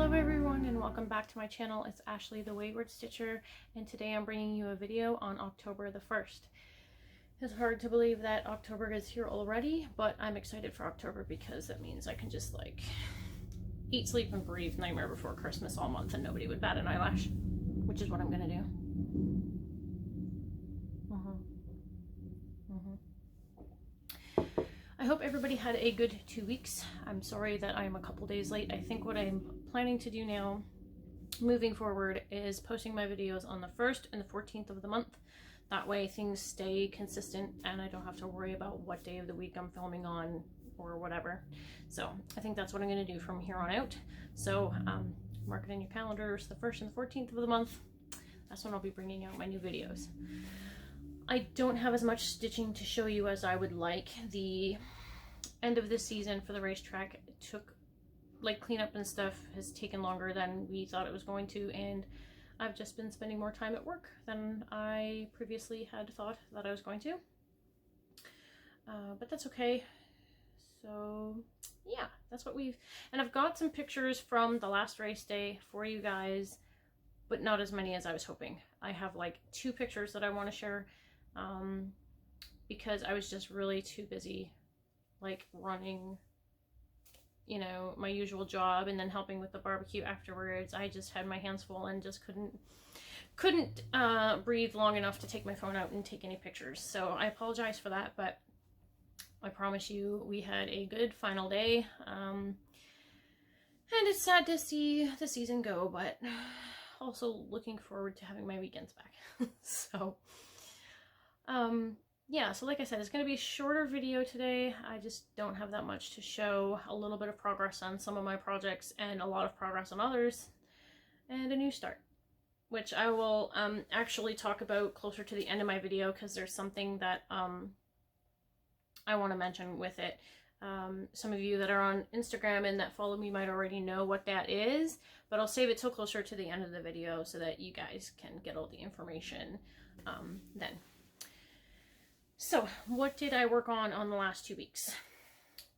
Hello everyone and welcome back to my channel. It's Ashley the Wayward Stitcher, and today I'm bringing you a video on October the 1st. It's hard to believe that October is here already, but I'm excited for October because that means I can just like eat, sleep, and breathe Nightmare Before Christmas all month and nobody would bat an eyelash, which is what I'm gonna do. I hope everybody had a good 2 weeks. I'm sorry that I'm a couple days late. I think what I'm planning to do now, moving forward, is posting my videos on the 1st and the 14th of the month. That way things stay consistent and I don't have to worry about what day of the week I'm filming on or whatever. So I think that's what I'm going to do from here on out. So mark it in your calendars, the 1st and the 14th of the month. That's when I'll be bringing out my new videos. I don't have as much stitching to show you as I would like. The end of this season for the racetrack took, like, cleanup and stuff has taken longer than we thought it was going to, and I've just been spending more time at work than I previously had thought that I was going to. But that's okay. So yeah, that's what we've, and I've got some pictures from the last race day for you guys, but not as many as I was hoping. I have like 2 pictures that I want to share because I was just really too busy, like, running, you know, my usual job and then helping with the barbecue afterwards. I just had my hands full and just couldn't breathe long enough to take my phone out and take any pictures. So I apologize for that, but I promise you we had a good final day. And it's sad to see the season go, but also looking forward to having my weekends back. So yeah, so like I said, it's going to be a shorter video today. I just don't have that much to show. A little bit of progress on some of my projects and a lot of progress on others, and a new start, which I will actually talk about closer to the end of my video because there's something that I want to mention with it. Some of you that are on Instagram and that follow me might already know what that is, but I'll save it till closer to the end of the video so that you guys can get all the information then. So, what did I work on the last 2 weeks?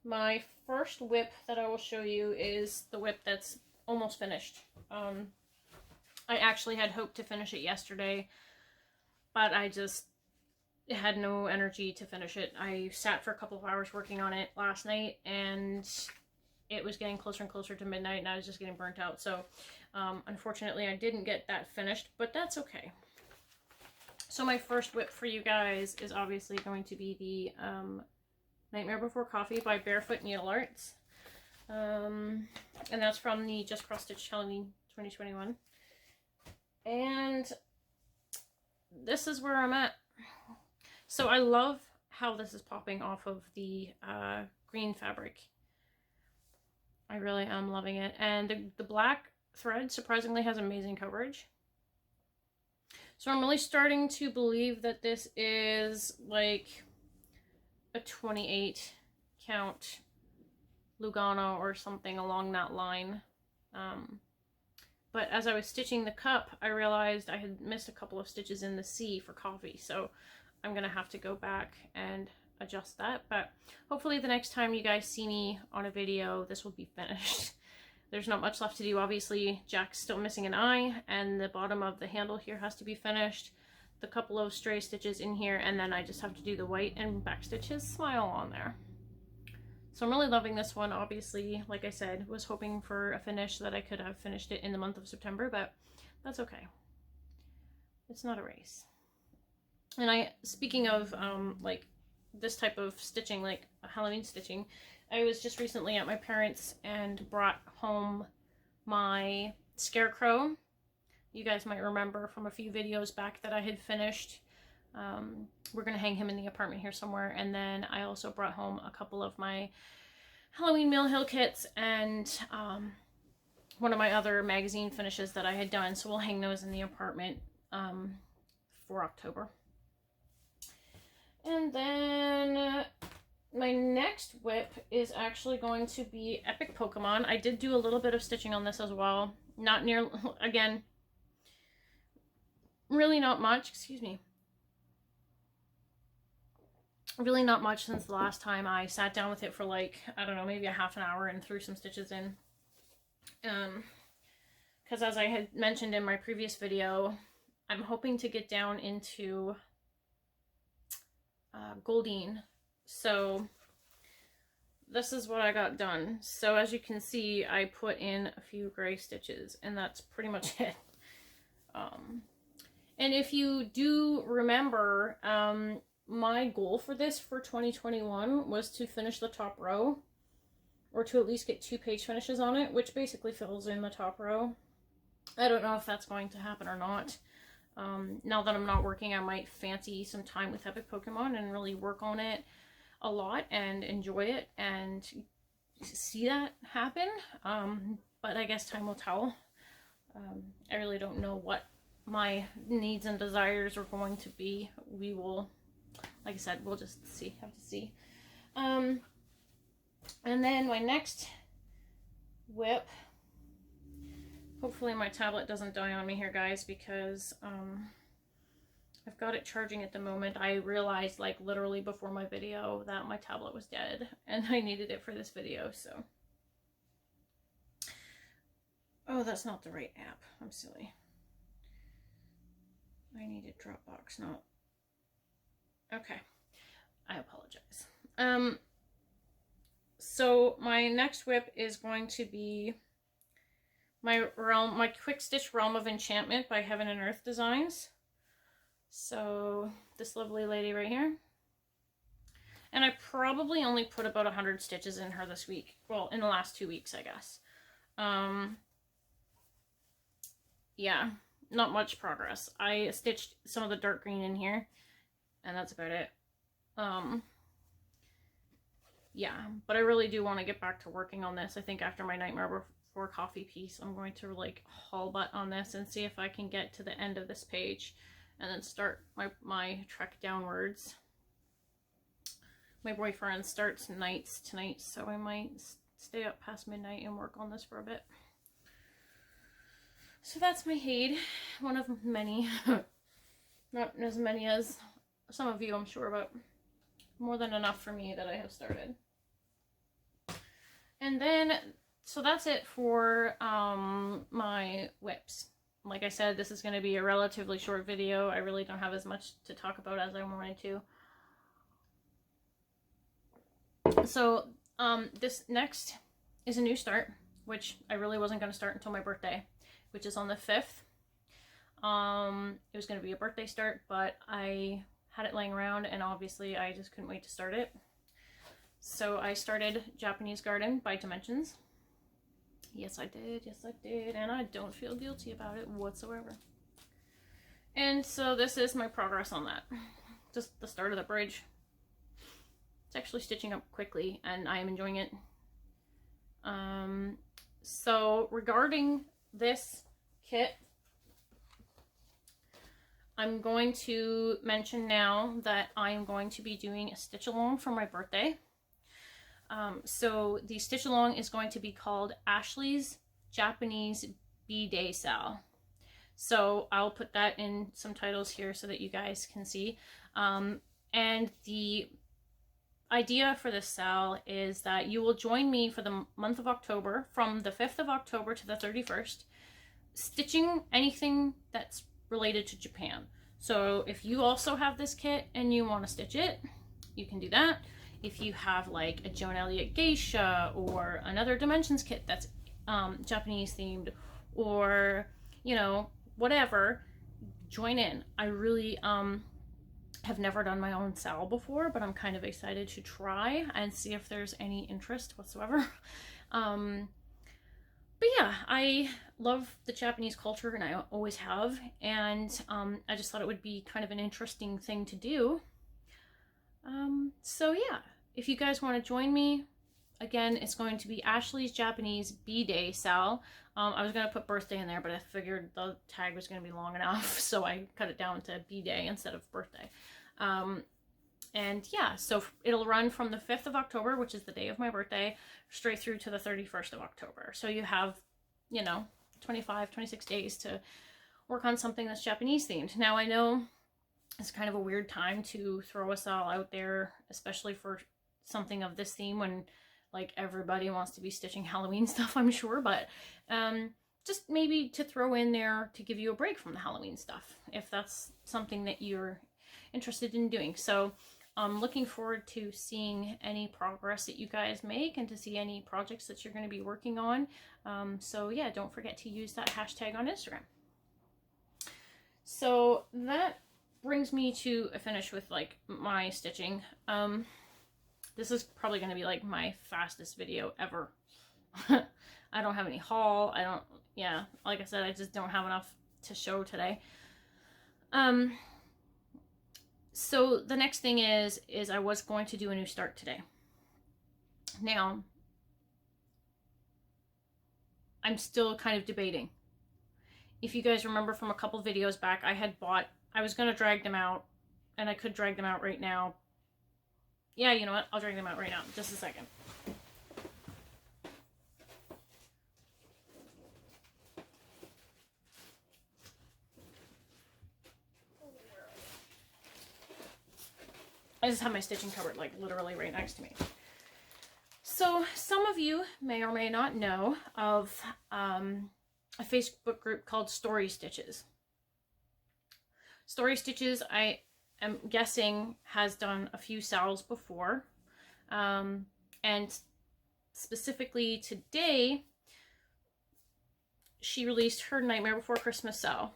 My first whip that I will show you is the whip that's almost finished. I actually had hoped to finish it yesterday, but I just had no energy to finish it. I sat for a couple of hours working on it last night, and it was getting closer and closer to midnight, and I was just getting burnt out. So, unfortunately, I didn't get that finished, but that's okay. So my first whip for you guys is obviously going to be the Nightmare Before Coffee by Barefoot Needle Arts. And that's from the Just Cross Stitch Halloween 2021. And this is where I'm at. So I love how this is popping off of the green fabric. I really am loving it. And the black thread surprisingly has amazing coverage. So I'm really starting to believe that this is like a 28 count Lugano or something along that line. But as I was stitching the cup, I realized I had missed a couple of stitches in the C for coffee. So I'm going to have to go back and adjust that. But hopefully the next time you guys see me on a video, this will be finished. There's not much left to do. Obviously, Jack's still missing an eye, and the bottom of the handle here has to be finished. The couple of stray stitches in here, and then I just have to do the white and backstitch his smile on there. So I'm really loving this one. Obviously, like I said, was hoping for a finish that I could have finished it in the month of September, but that's okay. It's not a race. And speaking of like this type of stitching, like Halloween stitching, I was just recently at my parents' and brought home my scarecrow. You guys might remember from a few videos back that I had finished. We're going to hang him in the apartment here somewhere. And then I also brought home a couple of my Halloween Mill Hill kits and one of my other magazine finishes that I had done. So we'll hang those in the apartment for October. And then my next whip is actually going to be Epic Pokemon. I did do a little bit of stitching on this as well. Not near, again, really not much, excuse me. Really not much since the last time I sat down with it for like, I don't know, maybe a half an hour and threw some stitches in. because as I had mentioned in my previous video, I'm hoping to get down into Goldine. So this is what I got done. So as you can see, I put in a few gray stitches, and that's pretty much it. And if you do remember, my goal for this for 2021 was to finish the top row, or to at least get 2 page finishes on it, which basically fills in the top row. I don't know if that's going to happen or not. Now that I'm not working, I might fancy some time with Epic Pokemon and really work on it a lot and enjoy it and see that happen. But I guess time will tell. I really don't know what my needs and desires are going to be. We will, like I said, we'll just see, have to see. And then my next whip, hopefully my tablet doesn't die on me here, guys, because I've got it charging at the moment. I realized, like, literally before my video that my tablet was dead, and I needed it for this video, so. Oh, that's not the right app. I'm silly. I needed Dropbox, not... Okay. I apologize. So my next whip is going to be my Quick Stitch Realm of Enchantment by Heaven and Earth Designs. So this lovely lady right here. And I probably only put about 100 stitches in her this week. Well, in the last 2 weeks, I guess. Yeah, not much progress. I stitched some of the dark green in here, and that's about it. Yeah, but I really do want to get back to working on this. I think after my Nightmare Before Coffee piece, I'm going to like haul butt on this and see if I can get to the end of this page and then start my trek downwards. My boyfriend starts nights tonight, so I might stay up past midnight and work on this for a bit. So that's my Hade, one of many. Not as many as some of you, I'm sure, but more than enough for me that I have started. And then, so that's it for my whips. Like I said, this is going to be a relatively short video. I really don't have as much to talk about as I wanted to. So this next is a new start, which I really wasn't going to start until my birthday, which is on the 5th. It was going to be a birthday start, but I had it laying around and obviously I just couldn't wait to start it. So I started Japanese Garden by Dimensions. Yes, I did, and I don't feel guilty about it whatsoever. And so this is my progress on that. Just the start of the bridge. It's actually stitching up quickly, and I am enjoying it. So regarding this kit, I'm going to mention now that I'm going to be doing a stitch along for my birthday. So the stitch along is going to be called Ashley's Japanese B-Day Sal. So I'll put that in some titles here so that you guys can see. And the idea for this sal is that you will join me for the month of October, from the 5th of October to the 31st, stitching anything that's related to Japan. So if you also have this kit and you want to stitch it, you can do that. If you have like a Joan Elliott geisha or another Dimensions kit that's Japanese themed, or, you know, whatever, join in. I really have never done my own sal before, but I'm kind of excited to try and see if there's any interest whatsoever. But yeah, I love the Japanese culture, and I always have, and I just thought it would be kind of an interesting thing to do. So yeah, if you guys want to join me, again, it's going to be Ashley's Japanese B-Day Sal. I was going to put birthday in there, but I figured the tag was going to be long enough, so I cut it down to B-Day instead of birthday. And yeah, so it'll run from the 5th of October, which is the day of my birthday, straight through to the 31st of October. So you have, you know, 25, 26 days to work on something that's Japanese themed. Now I know it's kind of a weird time to throw us all out there, especially for something of this theme when like everybody wants to be stitching Halloween stuff, I'm sure, but just maybe to throw in there to give you a break from the Halloween stuff, if that's something that you're interested in doing. So I'm looking forward to seeing any progress that you guys make and to see any projects that you're going to be working on. So yeah, don't forget to use that hashtag on Instagram. So that brings me to a finish with like my stitching. This is probably going to be like my fastest video ever. I don't have any haul. Yeah, like I said, I just don't have enough to show today. So the next thing is I was going to do a new start today. Now, I'm still kind of debating. If you guys remember from a couple videos back, I was going to drag them out, and I could drag them out right now. Yeah, you know what? I'll drag them out right now. Just a second. I just have my stitching cupboard like literally right next to me. So some of you may or may not know of a Facebook group called Story Stitches. Story Stitches, I am guessing, has done a few sales before. And specifically today, she released her Nightmare Before Christmas sale.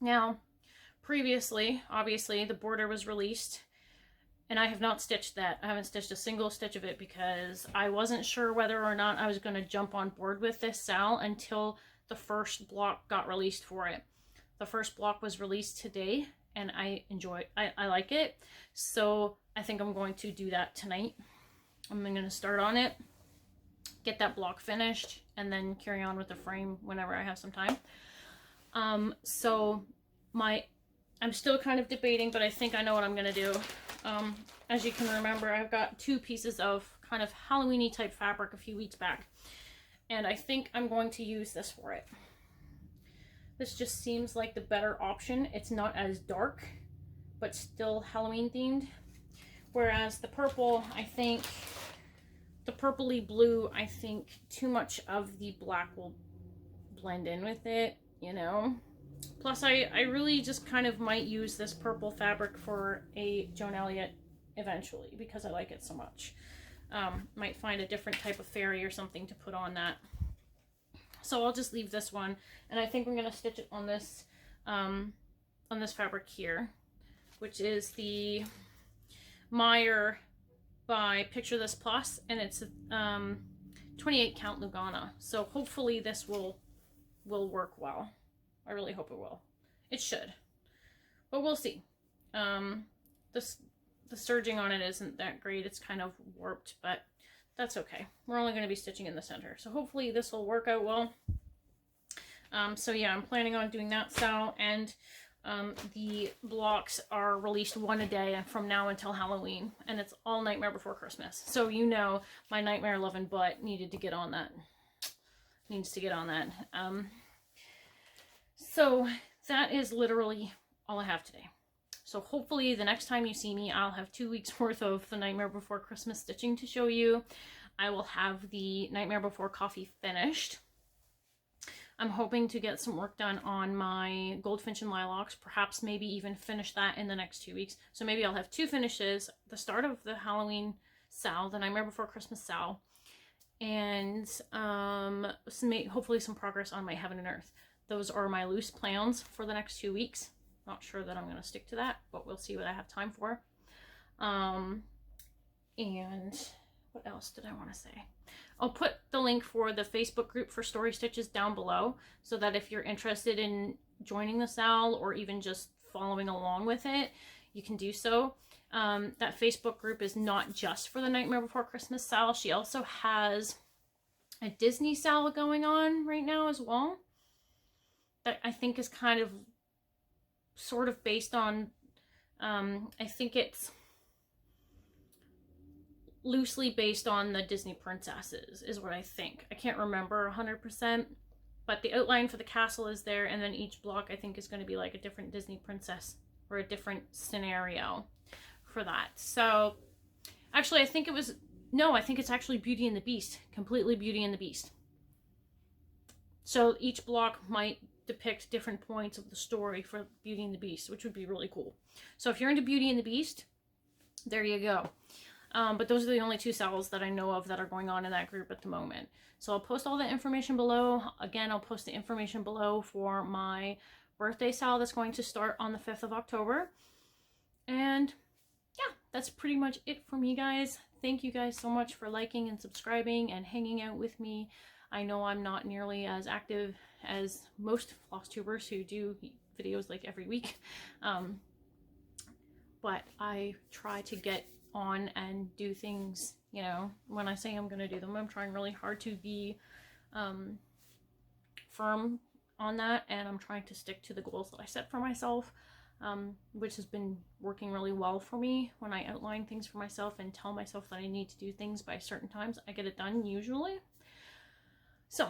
Now, previously, obviously, the border was released, and I have not stitched that. I haven't stitched a single stitch of it because I wasn't sure whether or not I was going to jump on board with this sale until the first block got released for it. The first block was released today, and I like it. So I think I'm going to do that tonight. I'm going to start on it, get that block finished, and then carry on with the frame whenever I have some time. So I'm still kind of debating, but I think I know what I'm going to do. As you can remember, I've got 2 pieces of kind of Halloween-y type fabric a few weeks back, and I think I'm going to use this for it. This just seems like the better option. It's not as dark, but still Halloween themed. Whereas the purple, I think, the purpley blue, I think too much of the black will blend in with it, you know? Plus, I really just kind of might use this purple fabric for a Joan Elliott eventually because I like it so much. Might find a different type of fairy or something to put on that. So I'll just leave this one, and I think I'm going to stitch it on this fabric here, which is the Meyer by Picture This Plus, and it's a 28 count Lugana. So hopefully this will work well. I really hope it will. It should, but we'll see. The serging on it isn't that great. It's kind of warped, but that's okay. We're only going to be stitching in the center, so hopefully this will work out well. So yeah, I'm planning on doing that style, and the blocks are released 1 a day from now until Halloween, and it's all Nightmare Before Christmas. So you know my Nightmare loving butt needed to get on that. Needs to get on that. So that is literally all I have today. So hopefully the next time you see me, I'll have 2 weeks worth of the Nightmare Before Christmas stitching to show you. I will have the Nightmare Before Coffee finished. I'm hoping to get some work done on my Goldfinch and Lilacs, perhaps maybe even finish that in the next 2 weeks. So maybe I'll have 2 finishes, the start of the Halloween sale, the Nightmare Before Christmas sale, and hopefully some progress on my Heaven and Earth. Those are my loose plans for the next 2 weeks. Not sure that I'm going to stick to that, but we'll see what I have time for. And what else did I want to say? I'll put the link for the Facebook group for Story Stitches down below, so that if you're interested in joining the sale or even just following along with it, you can do so. That Facebook group is not just for the Nightmare Before Christmas sale. She also has a Disney sale going on right now as well, that I think is kind of sort of based on, I think it's loosely based on the Disney princesses is what I think. I can't remember 100%, but the outline for the castle is there, and then each block I think is going to be like a different Disney princess or a different scenario for that. So actually I think it's actually Beauty and the Beast, completely Beauty and the Beast. So each block might depict different points of the story for Beauty and the Beast, which would be really cool. So if you're into Beauty and the Beast, there you go. But those are the only 2 sales that I know of that are going on in that group at the moment. So I'll post all the information below. Again, I'll post the information below for my birthday sale that's going to start on the 5th of October. And yeah, that's pretty much it for me, guys. Thank you guys so much for liking and subscribing and hanging out with me. I know I'm not nearly as active as most Flosstubers who do videos like every week. But I try to get on and do things, you know, when I say I'm going to do them. I'm trying really hard to be firm on that, and I'm trying to stick to the goals that I set for myself, which has been working really well for me. When I outline things for myself and tell myself that I need to do things by certain times, I get it done usually. So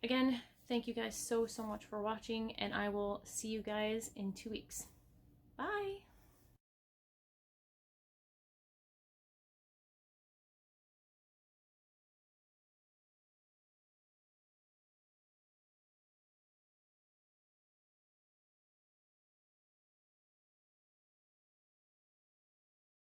again, thank you guys so much for watching, and I will see you guys in 2 weeks. Bye!